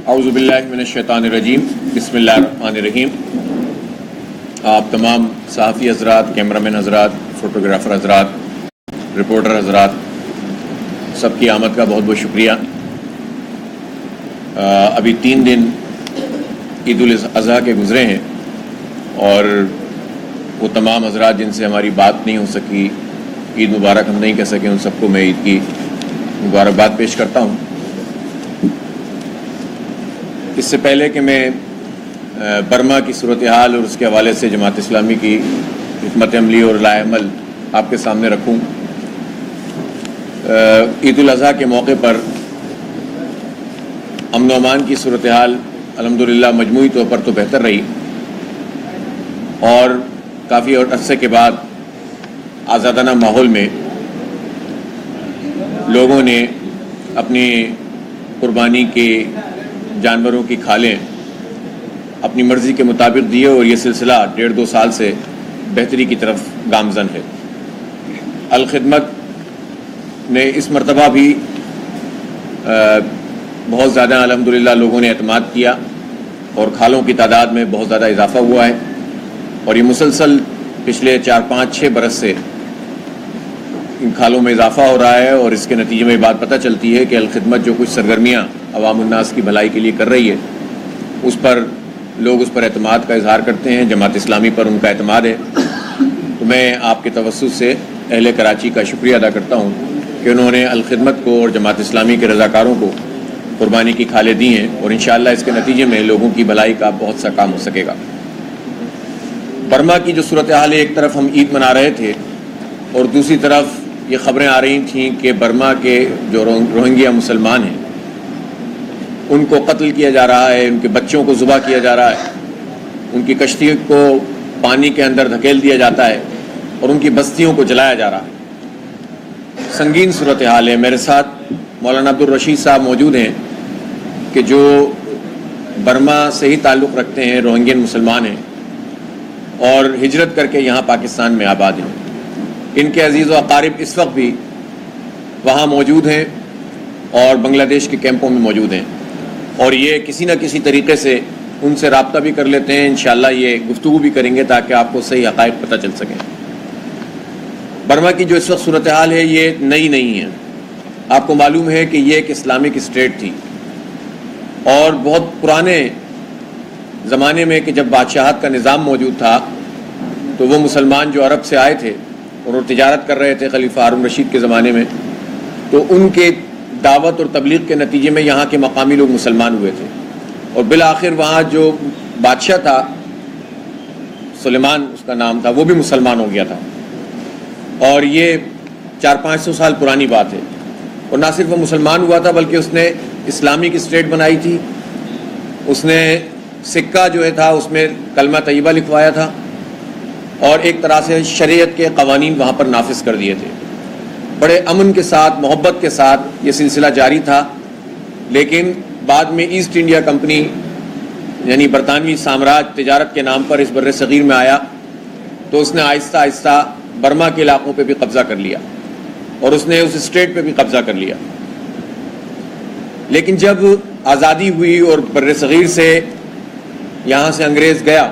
اعوذ باللہ من الشیطان الرجیم، بسم اللہ الرحمن الرحیم۔ آپ تمام صحافی حضرات، کیمرامین حضرات، فوٹوگرافر حضرات، رپورٹر حضرات، سب کی آمد کا بہت بہت شکریہ۔ ابھی 3 دن عید الاضحیٰ کے گزرے ہیں اور وہ تمام حضرات جن سے ہماری بات نہیں ہو سکی، عید مبارک ہم نہیں کہہ سکے، ان سب کو میں عید کی مبارکباد پیش کرتا ہوں۔ اس سے پہلے کہ میں برما کی صورتحال اور اس کے حوالے سے جماعت اسلامی کی حکمت عملی اور لائحہ عمل آپ کے سامنے رکھوں، عید الاضحیٰ کے موقع پر امن و امان کی صورتحال الحمدللہ مجموعی طور پر تو بہتر رہی اور کافی عرصے کے بعد آزادانہ ماحول میں لوگوں نے اپنی قربانی کے جانوروں کی کھالیں اپنی مرضی کے مطابق دیے اور یہ سلسلہ 1.5-2 سال سے بہتری کی طرف گامزن ہے۔ الخدمت نے اس مرتبہ بھی بہت زیادہ الحمدللہ لوگوں نے اعتماد کیا اور کھالوں کی تعداد میں بہت زیادہ اضافہ ہوا ہے اور یہ مسلسل پچھلے 4-5-6 برس سے ان کھالوں میں اضافہ ہو رہا ہے اور اس کے نتیجے میں بات پتہ چلتی ہے کہ الخدمت جو کچھ سرگرمیاں عوام الناس کی بھلائی کے لیے کر رہی ہے اس پر لوگ اس پر اعتماد کا اظہار کرتے ہیں، جماعت اسلامی پر ان کا اعتماد ہے۔ تو میں آپ کے توسط سے اہل کراچی کا شکریہ ادا کرتا ہوں کہ انہوں نے الخدمت کو اور جماعت اسلامی کے رضاکاروں کو قربانی کی کھالیں دی ہیں اور انشاءاللہ اس کے نتیجے میں لوگوں کی بھلائی کا بہت سا کام ہو سکے گا۔ برما کی جو صورتحال ہے، ایک طرف ہم عید منا رہے تھے اور دوسری طرف یہ خبریں آ رہی تھیں کہ برما کے جو روہنگیا مسلمان ہیں ان کو قتل کیا جا رہا ہے، ان کے بچوں کو ذبح کیا جا رہا ہے، ان کی کشتی کو پانی کے اندر دھکیل دیا جاتا ہے اور ان کی بستیوں کو جلایا جا رہا ہے۔ سنگین صورتحال ہے۔ میرے ساتھ مولانا عبدالرشید صاحب موجود ہیں کہ جو برما سے ہی تعلق رکھتے ہیں، روہنگین مسلمان ہیں اور ہجرت کر کے یہاں پاکستان میں آباد ہیں۔ ان کے عزیز و اقارب اس وقت بھی وہاں موجود ہیں اور بنگلہ دیش کے کیمپوں میں موجود ہیں اور یہ کسی نہ کسی طریقے سے ان سے رابطہ بھی کر لیتے ہیں۔ انشاءاللہ یہ گفتگو بھی کریں گے تاکہ آپ کو صحیح حقائق پتہ چل سکیں۔ برما کی جو اس وقت صورتحال ہے یہ نئی نہیں ہے۔ آپ کو معلوم ہے کہ یہ ایک اسلامک اسٹیٹ تھی اور بہت پرانے زمانے میں کہ جب بادشاہت کا نظام موجود تھا تو وہ مسلمان جو عرب سے آئے تھے اور وہ تجارت کر رہے تھے خلیفہ ہارون رشید کے زمانے میں، تو ان کے دعوت اور تبلیغ کے نتیجے میں یہاں کے مقامی لوگ مسلمان ہوئے تھے اور بالآخر وہاں جو بادشاہ تھا، سلیمان اس کا نام تھا، وہ بھی مسلمان ہو گیا تھا اور یہ 400-500 سال پرانی بات ہے۔ اور نہ صرف وہ مسلمان ہوا تھا بلکہ اس نے اسلامک اسٹیٹ بنائی تھی، اس نے سکہ جو ہے تھا اس میں کلمہ طیبہ لکھوایا تھا اور ایک طرح سے شریعت کے قوانین وہاں پر نافذ کر دیے تھے۔ بڑے امن کے ساتھ، محبت کے ساتھ یہ سلسلہ جاری تھا، لیکن بعد میں ایسٹ انڈیا کمپنی یعنی برطانوی سامراج تجارت کے نام پر اس بر صغیر میں آیا تو اس نے آہستہ آہستہ برما کے علاقوں پہ بھی قبضہ کر لیا اور اس نے اس اسٹیٹ پہ بھی قبضہ کر لیا۔ لیکن جب آزادی ہوئی اور بر صغیر سے یہاں سے انگریز گیا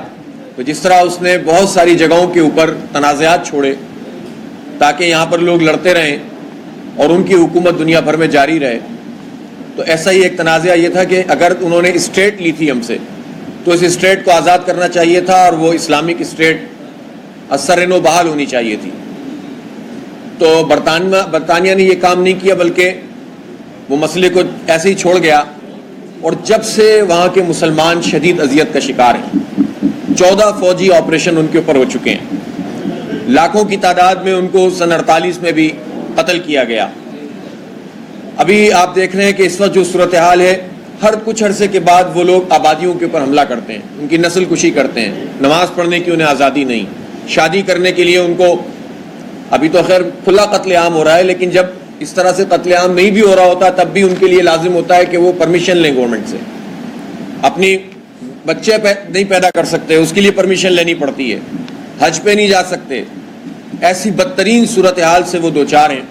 تو جس طرح اس نے بہت ساری جگہوں کے اوپر تنازعات چھوڑے تاکہ یہاں پر لوگ لڑتے رہیں اور ان کی حکومت دنیا بھر میں جاری رہے، تو ایسا ہی ایک تنازعہ یہ تھا کہ اگر انہوں نے اسٹیٹ لی تھی ہم سے تو اس اسٹیٹ کو آزاد کرنا چاہیے تھا اور وہ اسلامک اسٹیٹ اثر نو بحال ہونی چاہیے تھی۔ تو برطانیہ نے یہ کام نہیں کیا بلکہ وہ مسئلے کو ایسے ہی چھوڑ گیا اور جب سے وہاں کے مسلمان شدید اذیت کا شکار ہیں۔ 14 فوجی آپریشن ان کے اوپر ہو چکے ہیں، لاکھوں کی تعداد میں ان کو سن 48 میں بھی قتل کیا گیا۔ ابھی آپ دیکھ رہے ہیں کہ اس وقت جو صورتحال ہے، ہر کچھ عرصے کے بعد وہ لوگ آبادیوں کے اوپر حملہ کرتے ہیں، ان کی نسل کشی کرتے ہیں، نماز پڑھنے کی انہیں آزادی نہیں، شادی کرنے کے لیے ان کو، ابھی تو خیر کھلا قتل عام ہو رہا ہے لیکن جب اس طرح سے قتل عام نہیں بھی ہو رہا ہوتا تب بھی ان کے لیے لازم ہوتا ہے کہ وہ پرمیشن لیں گورنمنٹ سے۔ اپنی بچے نہیں پیدا کر سکتے، اس کے لیے پرمیشن لینی پڑتی ہے، حج پہ نہیں جا سکتے۔ ایسی بدترین صورتحال سے وہ دوچار ہیں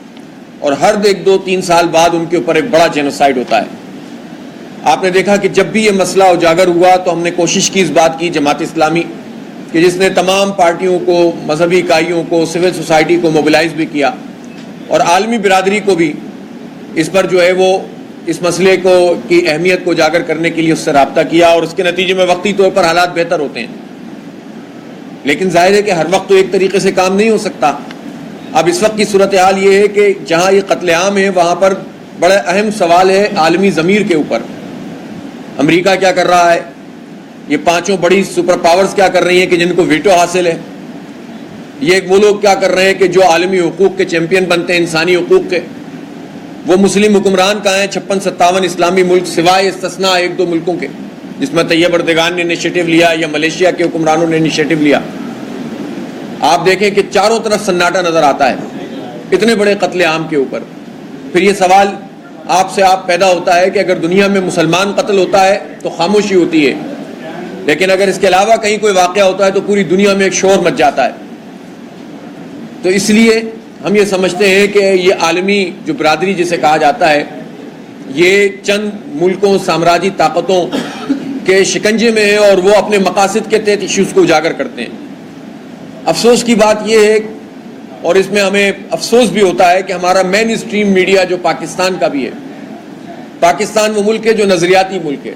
اور ہر 1-2-3 سال بعد ان کے اوپر ایک بڑا جینوسائیڈ ہوتا ہے۔ آپ نے دیکھا کہ جب بھی یہ مسئلہ اجاگر ہوا تو ہم نے کوشش کی اس بات کی جماعت اسلامی کہ جس نے تمام پارٹیوں کو، مذہبی اکائیوں کو، سول سوسائٹی کو موبلائز بھی کیا اور عالمی برادری کو بھی اس پر جو ہے وہ اس مسئلے کو کی اہمیت کو اجاگر کرنے کے لیے اس سے رابطہ کیا، اور اس کے نتیجے میں وقتی طور پر حالات بہتر ہوتے ہیں، لیکن ظاہر ہے کہ ہر وقت تو ایک طریقے سے کام نہیں ہو سکتا۔ اب اس وقت کی صورتحال یہ ہے کہ جہاں یہ قتل عام ہے وہاں پر بڑا اہم سوال ہے عالمی ضمیر کے اوپر۔ امریکہ کیا کر رہا ہے، یہ پانچوں بڑی سپر پاورز کیا کر رہی ہیں کہ جن کو ویٹو حاصل ہے، یہ وہ لوگ کیا کر رہے ہیں کہ جو عالمی حقوق کے چیمپئن بنتے ہیں، انسانی حقوق کے، وہ مسلم حکمران کہاں ہیں؟ 56-57 اسلامی ملک سوائے استثناء ایک دو ملکوں کے، جس میں طیب اردگان نے انیشیٹو لیا یا ملیشیا کے حکمرانوں نے انیشیٹو لیا۔ آپ دیکھیں کہ چاروں طرف سناٹا نظر آتا ہے اتنے بڑے قتل عام کے اوپر۔ پھر یہ سوال آپ سے پیدا ہوتا ہے کہ اگر دنیا میں مسلمان قتل ہوتا ہے تو خاموشی ہوتی ہے، لیکن اگر اس کے علاوہ کہیں کوئی واقعہ ہوتا ہے تو پوری دنیا میں ایک شور مچ جاتا ہے۔ تو اس لیے ہم یہ سمجھتے ہیں کہ یہ عالمی جو برادری جسے کہا جاتا ہے، یہ چند ملکوں، سامراجی طاقتوں کے شکنجے میں ہے اور وہ اپنے مقاصد کے تحت ایشوز کو اجاگر کرتے ہیں۔ افسوس کی بات یہ ہے، اور اس میں ہمیں افسوس بھی ہوتا ہے کہ ہمارا مین اسٹریم میڈیا جو پاکستان کا بھی ہے، پاکستان وہ ملک ہے جو نظریاتی ملک ہے،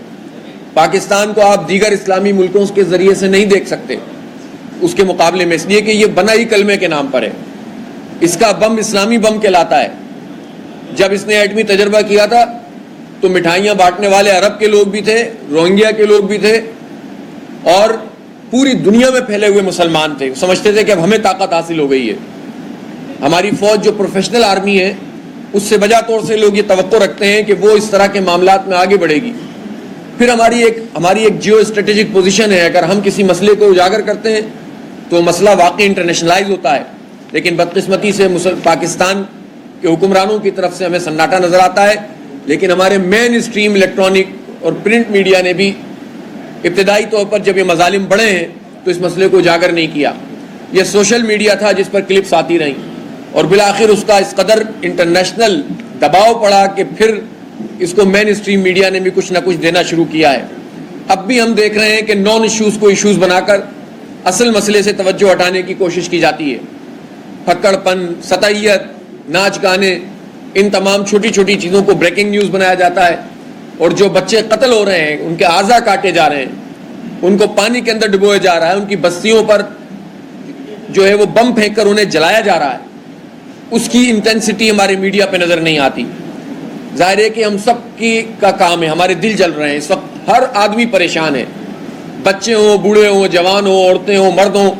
پاکستان کو آپ دیگر اسلامی ملکوں کے ذریعے سے نہیں دیکھ سکتے اس کے مقابلے میں، اس لیے کہ یہ بنا ہی کلمے کے نام پر ہے۔ اس کا بم اسلامی بم کہلاتا ہے۔ جب اس نے ایٹمی تجربہ کیا تھا تو مٹھائیاں بانٹنے والے عرب کے لوگ بھی تھے، روہنگیا کے لوگ بھی تھے، اور پوری دنیا میں پھیلے ہوئے مسلمان تھے، سمجھتے تھے کہ اب ہمیں طاقت حاصل ہو گئی ہے۔ ہماری فوج جو پروفیشنل آرمی ہے اس سے بجا طور سے لوگ یہ توقع رکھتے ہیں کہ وہ اس طرح کے معاملات میں آگے بڑھے گی۔ پھر ہماری ایک جیو اسٹریٹجک پوزیشن ہے، اگر ہم کسی مسئلے کو اجاگر کرتے ہیں تو مسئلہ واقعی انٹرنیشنلائز ہوتا ہے، لیکن بدقسمتی سے پاکستان کے حکمرانوں کی طرف سے ہمیں سناٹا نظر آتا ہے۔ لیکن ہمارے مین اسٹریم الیکٹرانک اور پرنٹ میڈیا نے بھی ابتدائی طور پر جب یہ مظالم بڑھے ہیں تو اس مسئلے کو اجاگر نہیں کیا۔ یہ سوشل میڈیا تھا جس پر کلپس آتی رہیں، اور بالآخر اس کا اس قدر انٹرنیشنل دباؤ پڑا کہ پھر اس کو مین اسٹریم میڈیا نے بھی کچھ نہ کچھ دینا شروع کیا ہے۔ اب بھی ہم دیکھ رہے ہیں کہ نان ایشوز کو ایشوز بنا کر اصل مسئلے سے توجہ ہٹانے کی کوشش کی جاتی ہے۔ پھکڑ پن، سطحیت، ناچ گانے، ان تمام چھوٹی چھوٹی چیزوں کو بریکنگ نیوز بنایا جاتا ہے، اور جو بچے قتل ہو رہے ہیں، ان کے اعضاء کاٹے جا رہے ہیں، ان کو پانی کے اندر ڈبویا جا رہا ہے، ان کی بستیوں پر جو ہے وہ بم پھینک کر انہیں جلایا جا رہا ہے، اس کی انٹینسٹی ہمارے میڈیا پہ نظر نہیں آتی۔ ظاہر ہے کہ ہم سب کا کام ہے، ہمارے دل جل رہے ہیں اس وقت، ہر آدمی پریشان ہے، بچے ہوں، بوڑھے ہوں، جوان ہوں، عورتیں ہوں، مرد ہوں۔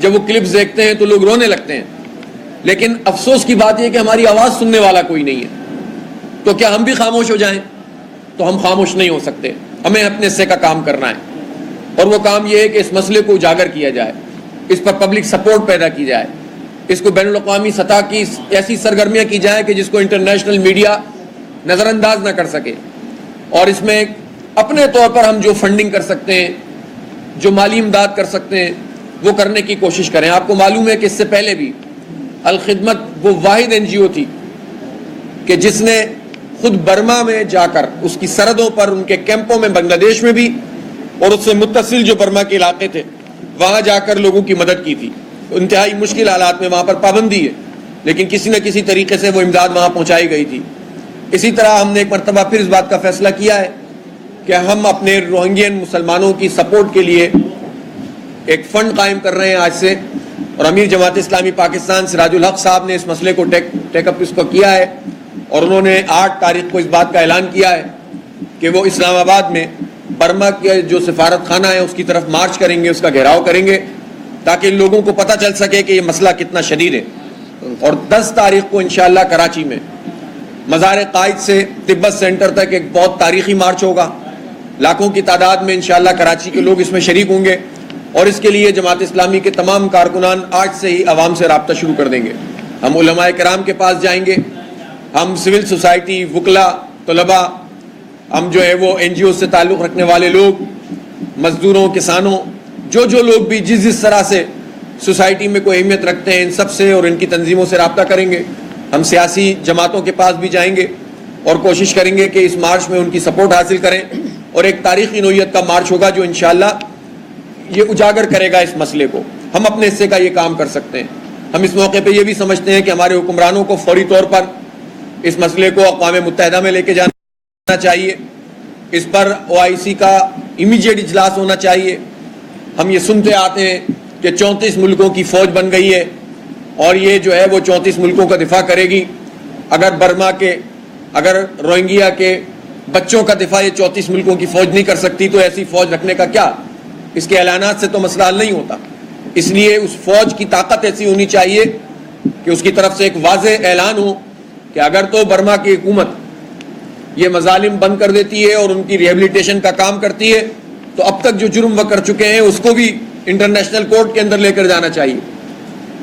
جب وہ کلپس دیکھتے ہیں تو لوگ رونے لگتے ہیں، لیکن افسوس کی بات یہ کہ ہماری آواز سننے والا کوئی نہیں ہے۔ تو کیا ہم بھی خاموش ہو جائیں؟ تو ہم خاموش نہیں ہو سکتے، ہمیں اپنے حصے کا کام کرنا ہے، اور وہ کام یہ ہے کہ اس مسئلے کو اجاگر کیا جائے، اس پر پبلک سپورٹ پیدا کی جائے، اس کو بین الاقوامی سطح کی ایسی سرگرمیاں کی جائیں کہ جس کو انٹرنیشنل میڈیا نظر انداز نہ کر سکے، اور اس میں اپنے طور پر ہم جو فنڈنگ کر سکتے ہیں، جو مالی امداد کر سکتے ہیں، وہ کرنے کی کوشش کریں۔ آپ کو معلوم ہے کہ اس سے پہلے بھی الخدمت وہ واحد NGO تھی کہ جس نے خود برما میں جا کر اس کی سرحدوں پر، ان کے کیمپوں میں، بنگلہ دیش میں بھی، اور اس سے متصل جو برما کے علاقے تھے وہاں جا کر لوگوں کی مدد کی تھی۔ انتہائی مشکل حالات میں وہاں پر پابندی ہے، لیکن کسی نہ کسی طریقے سے وہ امداد وہاں پہنچائی گئی تھی۔ اسی طرح ہم نے ایک مرتبہ پھر اس بات کا فیصلہ کیا ہے کہ ہم اپنے روہنگین مسلمانوں کی سپورٹ کے لیے ایک فنڈ قائم کر رہے ہیں آج سے، اور امیر جماعت اسلامی پاکستان سراج الحق صاحب نے اس مسئلے کو ٹیک اپ اس کو کیا ہے، اور انہوں نے 8 تاریخ کو اس بات کا اعلان کیا ہے کہ وہ اسلام آباد میں برما کے جو سفارت خانہ ہے اس کی طرف مارچ کریں گے، اس کا گھیراؤ کریں گے، تاکہ لوگوں کو پتہ چل سکے کہ یہ مسئلہ کتنا شدید ہے۔ اور 10 تاریخ کو انشاءاللہ کراچی میں مزار قائد سے تبت سینٹر تک ایک بہت تاریخی مارچ ہوگا، لاکھوں کی تعداد میں انشاءاللہ کراچی کے لوگ اس میں شریک ہوں گے، اور اس کے لیے جماعت اسلامی کے تمام کارکنان آج سے ہی عوام سے رابطہ شروع کر دیں گے۔ ہم علماء کرام کے پاس جائیں گے، ہم سول سوسائٹی، وکلا، طلباء، ہم جو ہے وہ NGO سے تعلق رکھنے والے لوگ، مزدوروں، کسانوں، جو لوگ بھی جس طرح سے سوسائٹی میں کوئی اہمیت رکھتے ہیں، ان سب سے اور ان کی تنظیموں سے رابطہ کریں گے۔ ہم سیاسی جماعتوں کے پاس بھی جائیں گے اور کوشش کریں گے کہ اس مارچ میں ان کی سپورٹ حاصل کریں اور ایک تاریخی نوعیت کا مارچ ہوگا جو انشاءاللہ یہ اجاگر کرے گا اس مسئلے کو. ہم اپنے حصے کا یہ کام کر سکتے ہیں. ہم اس موقع پہ یہ بھی سمجھتے ہیں کہ ہمارے حکمرانوں کو فوری طور پر اس مسئلے کو اقوام متحدہ میں لے کے جانا چاہیے. اس پر OIC کا امیجیٹ اجلاس ہونا چاہیے. ہم یہ سنتے آتے ہیں کہ 34 ملکوں کی فوج بن گئی ہے اور یہ جو ہے وہ 34 ملکوں کا دفاع کرے گی. اگر برما کے، اگر روہنگیا کے بچوں کا دفاع یہ 34 ملکوں کی فوج نہیں کر سکتی تو ایسی فوج رکھنے کا کیا؟ اس کے اعلانات سے تو مسئلہ حل نہیں ہوتا. اس لیے اس فوج کی طاقت ایسی ہونی چاہیے کہ اس کی طرف سے ایک واضح اعلان ہو کہ اگر تو برما کی حکومت یہ مظالم بند کر دیتی ہے اور ان کی ریہیبلیٹیشن کا کام کرتی ہے تو اب تک جو جرم وہ کر چکے ہیں اس کو بھی انٹرنیشنل کورٹ کے اندر لے کر جانا چاہیے.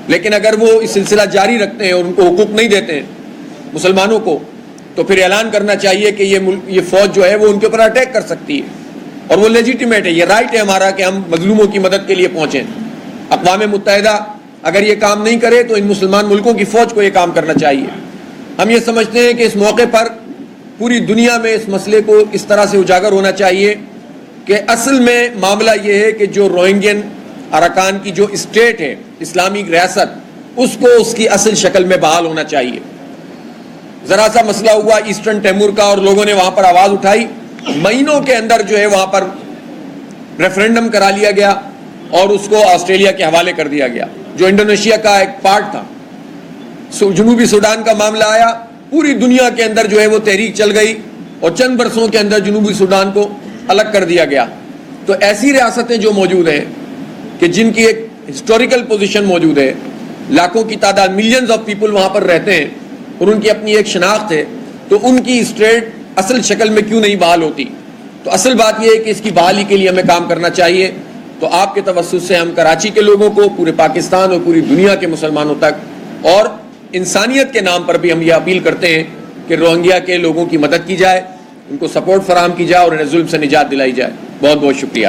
لیکن اگر وہ اس سلسلہ جاری رکھتے ہیں اور ان کو حقوق نہیں دیتے ہیں مسلمانوں کو تو پھر اعلان کرنا چاہیے کہ یہ فوج جو ہے وہ ان کے اوپر اٹیک کر سکتی ہے اور وہ لیجیٹیمیٹ ہے. یہ رائٹ ہے ہمارا کہ ہم مظلوموں کی مدد کے لیے پہنچیں. اقوام متحدہ اگر یہ کام نہیں کرے تو ان مسلمان ملکوں کی فوج کو یہ کام کرنا چاہیے. ہم یہ سمجھتے ہیں کہ اس موقع پر پوری دنیا میں اس مسئلے کو اس طرح سے اجاگر ہونا چاہیے کہ اصل میں معاملہ یہ ہے کہ جو روہنگین اراکان کی جو اسٹیٹ ہے، اسلامی ریاست، اس کو اس کی اصل شکل میں بحال ہونا چاہیے. ذرا سا مسئلہ ہوا ایسٹرن تیمور کا اور لوگوں نے وہاں پر آواز اٹھائی. مہینوں کے اندر جو ہے وہاں پر ریفرینڈم کرا لیا گیا اور اس کو آسٹریلیا کے حوالے کر دیا گیا جو انڈونیشیا کا ایک پارٹ تھا. جنوبی سوڈان کا معاملہ آیا، پوری دنیا کے اندر جو ہے وہ تحریک چل گئی اور چند برسوں کے اندر جنوبی سوڈان کو الگ کر دیا گیا. تو ایسی ریاستیں جو موجود ہیں کہ جن کی ایک ہسٹوریکل پوزیشن موجود ہے، لاکھوں کی تعداد، ملینز آف پیپل وہاں پر رہتے ہیں اور ان کی اپنی ایک شناخت ہے، تو ان کی اسٹیٹ اصل شکل میں کیوں نہیں بحال ہوتی؟ تو اصل بات یہ ہے کہ اس کی بحالی کے لیے ہمیں کام کرنا چاہیے. تو آپ کے توسط سے ہم کراچی کے لوگوں کو، پورے پاکستان اور پوری دنیا کے مسلمانوں تک اور انسانیت کے نام پر بھی ہم یہ اپیل کرتے ہیں کہ روہنگیا کے لوگوں کی مدد کی جائے، ان کو سپورٹ فراہم کی جائے اور انہیں ظلم سے نجات دلائی جائے. بہت بہت شکریہ.